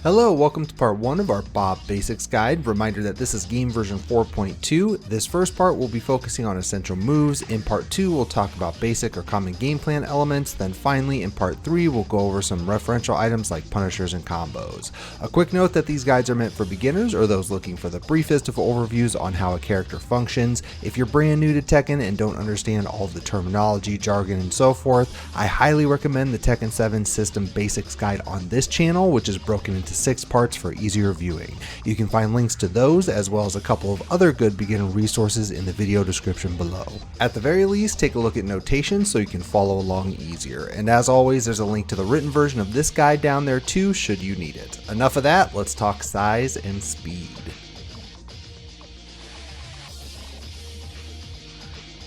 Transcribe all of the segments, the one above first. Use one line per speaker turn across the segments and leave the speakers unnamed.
Hello, welcome to part 1 of our Bob Basics Guide. Reminder that this is game version 4.2. This first part will be focusing on essential moves. In part 2, we'll talk about basic or common game plan elements. Then finally, in part 3, we'll go over some referential items like punishers and combos. A quick note that these guides are meant for beginners or those looking for the briefest of overviews on how a character functions. If you're brand new to Tekken and don't understand all of the terminology, jargon, and so forth, I highly recommend the Tekken 7 System Basics Guide on this channel, which is broken into 6 parts for easier viewing. You can find links to those as well as a couple of other good beginner resources in the video description below. At the very least, take a look at notation so you can follow along easier. And as always, there's a link to the written version of this guide down there too, should you need it. Enough of that, let's talk size and speed.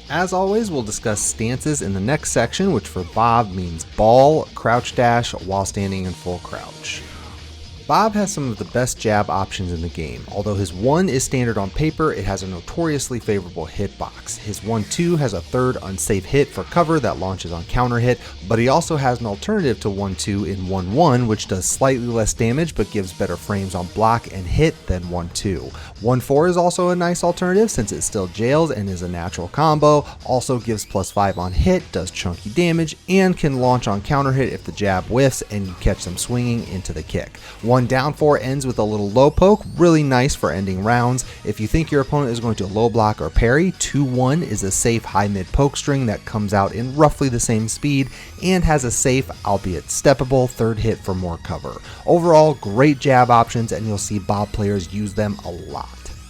As always, we'll discuss stances in the next section, which for Bob means ball, crouch dash, while standing in full crouch. Bob has some of the best jab options in the game. Although his 1 is standard on paper, it has a notoriously favorable hitbox. His 1-2 has a third unsafe hit for cover that launches on counter hit, but he also has an alternative to 1-2 in 1-1, which does slightly less damage but gives better frames on block and hit than 1-2. 1-4 is also a nice alternative since it still jails and is a natural combo, also gives +5 on hit, does chunky damage, and can launch on counter hit if the jab whiffs and you catch them swinging into the kick. 1 down 4 ends with a little low poke, really nice for ending rounds. If you think your opponent is going to low block or parry, 2-1 is a safe high mid poke string that comes out in roughly the same speed and has a safe, albeit steppable, third hit for more cover. Overall, great jab options and you'll see Bob players use them a lot.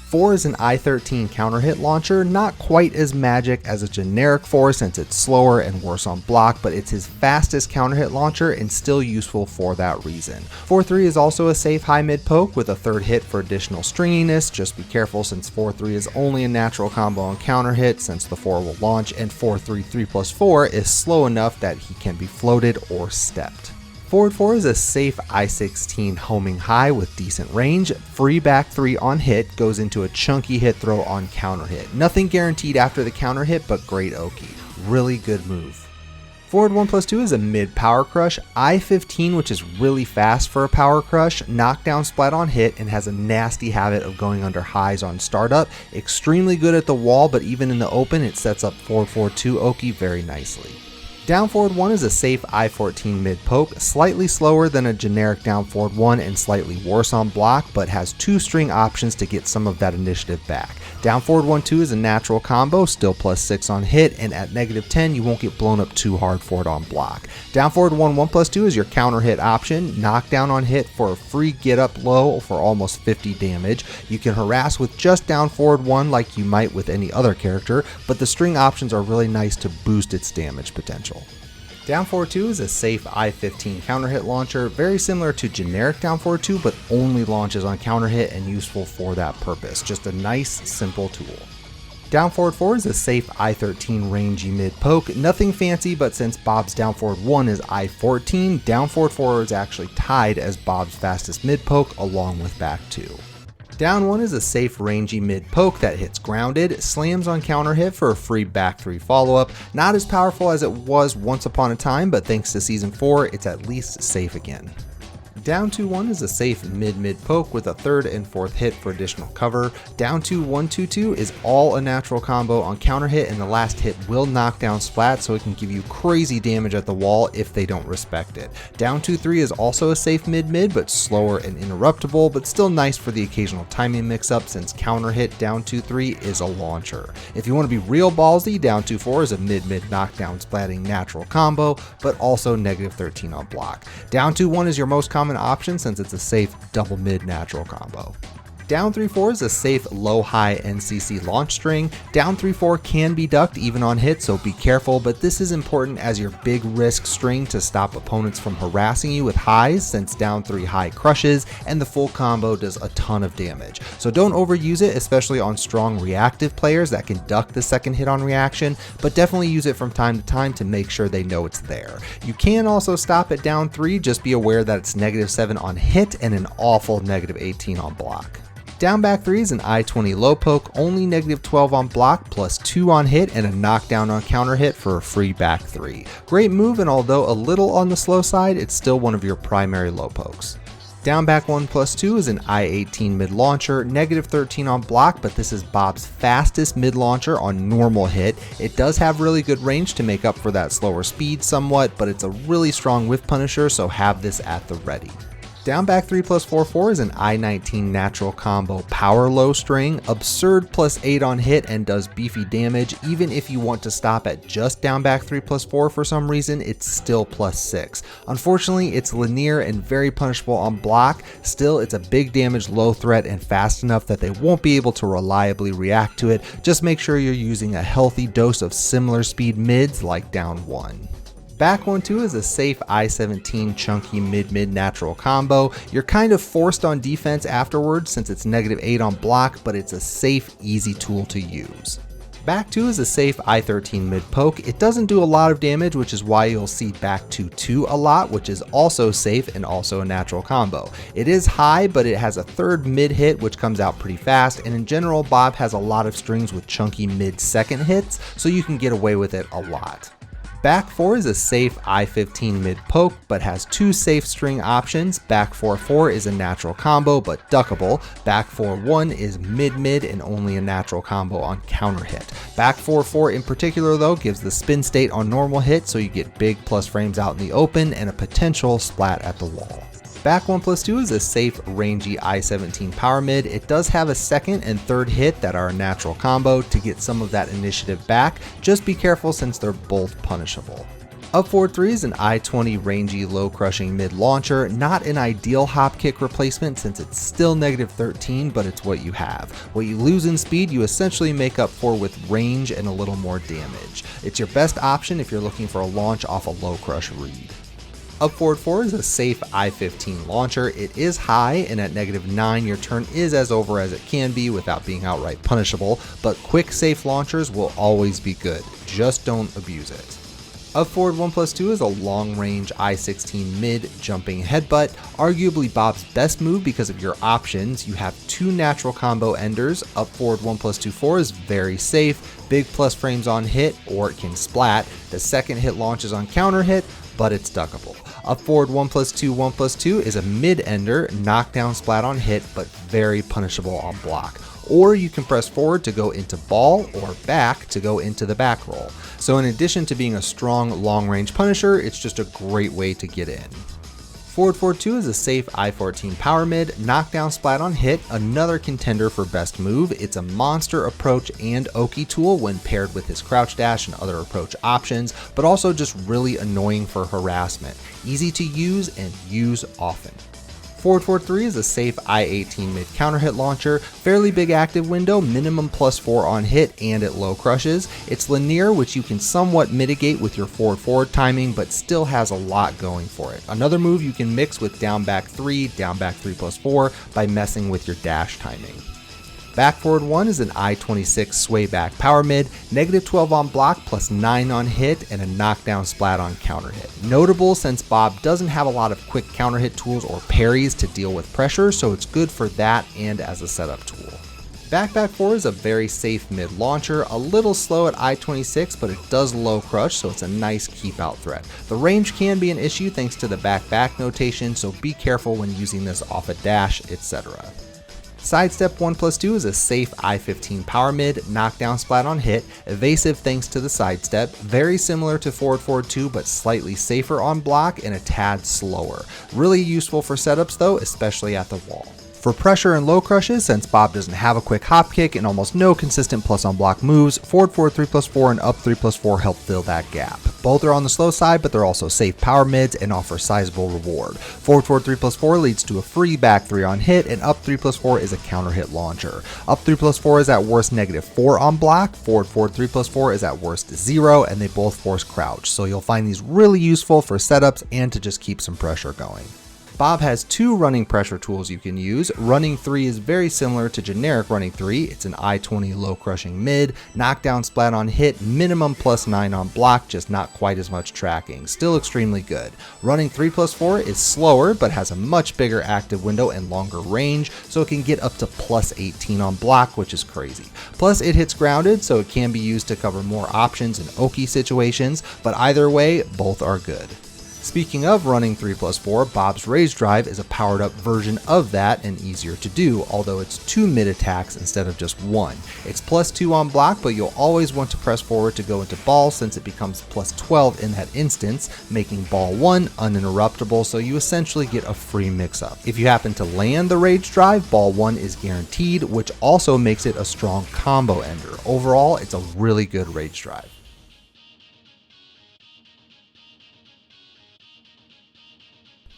4 is an I-13 counter hit launcher, not quite as magic as a generic 4 since it's slower and worse on block, but it's his fastest counter hit launcher and still useful for that reason. 4-3 is also a safe high mid poke with a third hit for additional stringiness. Just be careful since 4-3 is only a natural combo on counter hit since the 4 will launch, and 4-3 3+4 is slow enough that he can be floated or stepped. Forward 4 is a safe I-16 homing high with decent range. Free back 3 on hit goes into a chunky hit throw on counter hit. Nothing guaranteed after the counter hit, but great Oki. Really good move. Forward 1+2 is a mid power crush. I-15, which is really fast for a power crush, knockdown splat on hit, and has a nasty habit of going under highs on startup. Extremely good at the wall, but even in the open, it sets up forward 4-2 Oki very nicely. Down forward 1 is a safe I-14 mid poke, slightly slower than a generic down forward 1 and slightly worse on block, but has 2 string options to get some of that initiative back. Down forward 1-2 is a natural combo, still +6 on hit, and at -10 you won't get blown up too hard for it on block. Down forward 1-1+2 is your counter hit option, knockdown on hit for a free get up low for almost 50 damage. You can harass with just down forward 1 like you might with any other character, but the string options are really nice to boost its damage potential. Down forward 2 is a safe I-15 counter hit launcher, very similar to generic down forward 2, but only launches on counter hit and useful for that purpose. Just a nice, simple tool. Down forward 4 is a safe I-13 rangy mid poke, nothing fancy, but since Bob's down forward 1 is I-14, down forward 4 is actually tied as Bob's fastest mid poke along with back 2. Down 1 is a safe rangy mid poke that hits grounded, slams on counter hit for a free back 3 follow-up. Not as powerful as it was once upon a time, but thanks to season 4, it's at least safe again. Down 2-1 is a safe mid-mid poke with a third and fourth hit for additional cover. Down 2-1-2-2 is all a natural combo on counter hit, and the last hit will knock down splat, so it can give you crazy damage at the wall if they don't respect it. Down 2-3 is also a safe mid-mid, but slower and interruptible, but still nice for the occasional timing mix-up since counter hit down 2-3 is a launcher. If you want to be real ballsy, down 2-4 is a mid-mid knockdown splatting natural combo, but also -13 on block. Down 2-1 is your most common option since it's a safe double mid natural combo. Down 3-4 is a safe low-high NCC launch string. Down 3-4 can be ducked even on hit, so be careful, but this is important as your big risk string to stop opponents from harassing you with highs since down 3 high crushes and the full combo does a ton of damage. So don't overuse it, especially on strong reactive players that can duck the second hit on reaction, but definitely use it from time to time to make sure they know it's there. You can also stop at down 3, just be aware that it's -7 on hit and an awful -18 on block. Down back 3 is an I-20 low poke, only -12 on block, +2 on hit, and a knockdown on counter hit for a free back 3. Great move, and although a little on the slow side, it's still one of your primary low pokes. Down back 1+2 is an I-18 mid launcher, -13 on block, but this is Bob's fastest mid launcher on normal hit. It does have really good range to make up for that slower speed somewhat, but it's a really strong whiff punisher, so have this at the ready. Down back 3+4/4 is an I-19 natural combo power low string, absurd +8 on hit and does beefy damage. Even if you want to stop at just down back 3+4 for some reason, it's still +6. Unfortunately, it's linear and very punishable on block. Still, it's a big damage low threat and fast enough that they won't be able to reliably react to it. Just make sure you're using a healthy dose of similar speed mids like down 1. Back 1-2 is a safe I-17 chunky mid-mid natural combo. You're kind of forced on defense afterwards since it's -8 on block, but it's a safe, easy tool to use. Back 2 is a safe I-13 mid poke. It doesn't do a lot of damage, which is why you'll see back 2-2 a lot, which is also safe and also a natural combo. It is high, but it has a third mid hit, which comes out pretty fast, and in general, Bob has a lot of strings with chunky mid-second hits, so you can get away with it a lot. Back 4 is a safe I-15 mid poke, but has 2 safe string options. Back 4-4 is a natural combo, but duckable. Back 4-1 is mid-mid and only a natural combo on counter hit. Back 4-4 in particular though gives the spin state on normal hit, so you get big plus frames out in the open and a potential splat at the wall. Back 1+2 is a safe, rangy I-17 power mid. It does have a second and third hit that are a natural combo to get some of that initiative back. Just be careful since they're both punishable. Up forward 3 is an I-20 rangy low crushing mid launcher. Not an ideal hop kick replacement since it's still -13, but it's what you have. What you lose in speed, you essentially make up for with range and a little more damage. It's your best option if you're looking for a launch off a low crush read. Up forward 4 is a safe I-15 launcher. It is high, and at -9 your turn is as over as it can be without being outright punishable, but quick safe launchers will always be good. Just don't abuse it. Up forward 1+2 is a long range I-16 mid jumping headbutt, arguably Bob's best move because of your options. You have 2 natural combo enders. Up forward 1+2/4 is very safe, big plus frames on hit, or it can splat. The second hit launches on counter hit, but it's duckable. Up forward 1+2/1+2 is a mid-ender, knockdown splat on hit, but very punishable on block. Or you can press forward to go into ball, or back to go into the back roll. So in addition to being a strong long-range punisher, it's just a great way to get in. Forward 4-2 is a safe I-14 power mid, knockdown splat on hit, another contender for best move. It's a monster approach and Oki tool when paired with his crouch dash and other approach options, but also just really annoying for harassment. Easy to use and use often. Forward 4-3 is a safe I-18 mid counter hit launcher, fairly big active window, minimum +4 on hit and at low crushes. It's linear, which you can somewhat mitigate with your forward timing, but still has a lot going for it. Another move you can mix with down back 3, down back 3+4 by messing with your dash timing. Back forward 1 is an I-26 sway back power mid, -12 on block, +9 on hit, and a knockdown splat on counter hit. Notable since Bob doesn't have a lot of quick counter hit tools or parries to deal with pressure, so it's good for that and as a setup tool. Back 4 is a very safe mid launcher, a little slow at I-26, but it does low crush, so it's a nice keep out threat. The range can be an issue thanks to the back notation, so be careful when using this off a dash, etc. Sidestep 1+2 is a safe I-15 power mid, knockdown splat on hit, evasive thanks to the sidestep, very similar to forward 4-2 but slightly safer on block and a tad slower. Really useful for setups though, especially at the wall. For pressure and low crushes, since Bob doesn't have a quick hop kick and almost no consistent plus on block moves, forward 3+4 and up 3+4 help fill that gap. Both are on the slow side, but they're also safe power mids and offer sizable reward. Forward 3+4 leads to a free back 3 on hit, and up 3+4 is a counter hit launcher. Up 3+4 is at worst -4 on block, forward 3+4 is at worst 0, and they both force crouch, so you'll find these really useful for setups and to just keep some pressure going. Bob has 2 running pressure tools you can use. Running 3 is very similar to generic running 3. It's an I-20 low crushing mid, knockdown splat on hit, minimum +9 on block, just not quite as much tracking. Still extremely good. Running 3+4 is slower, but has a much bigger active window and longer range, so it can get up to +18 on block, which is crazy. Plus it hits grounded, so it can be used to cover more options in Oki situations, but either way, both are good. Speaking of running 3+4, Bob's Rage Drive is a powered up version of that and easier to do, although it's 2 mid attacks instead of just 1. It's +2 on block, but you'll always want to press forward to go into ball since it becomes +12 in that instance, making ball 1 uninterruptible, so you essentially get a free mix-up. If you happen to land the Rage Drive, ball 1 is guaranteed, which also makes it a strong combo ender. Overall, it's a really good Rage Drive.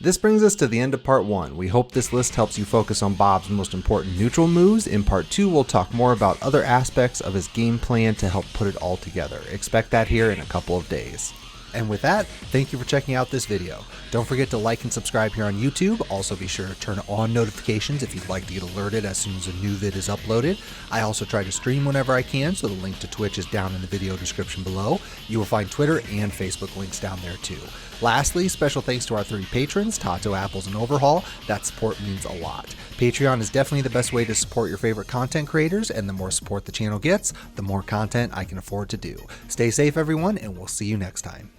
This brings us to the end of part 1. We hope this list helps you focus on Bob's most important neutral moves. In part 2, we'll talk more about other aspects of his game plan to help put it all together. Expect that here in a couple of days. And with that, thank you for checking out this video. Don't forget to like and subscribe here on YouTube. Also be sure to turn on notifications if you'd like to get alerted as soon as a new vid is uploaded. I also try to stream whenever I can, so the link to Twitch is down in the video description below. You will find Twitter and Facebook links down there too. Lastly, special thanks to our 3 patrons, Tato, Apples, and Overhaul. That support means a lot. Patreon is definitely the best way to support your favorite content creators, and the more support the channel gets, the more content I can afford to do. Stay safe everyone, and we'll see you next time.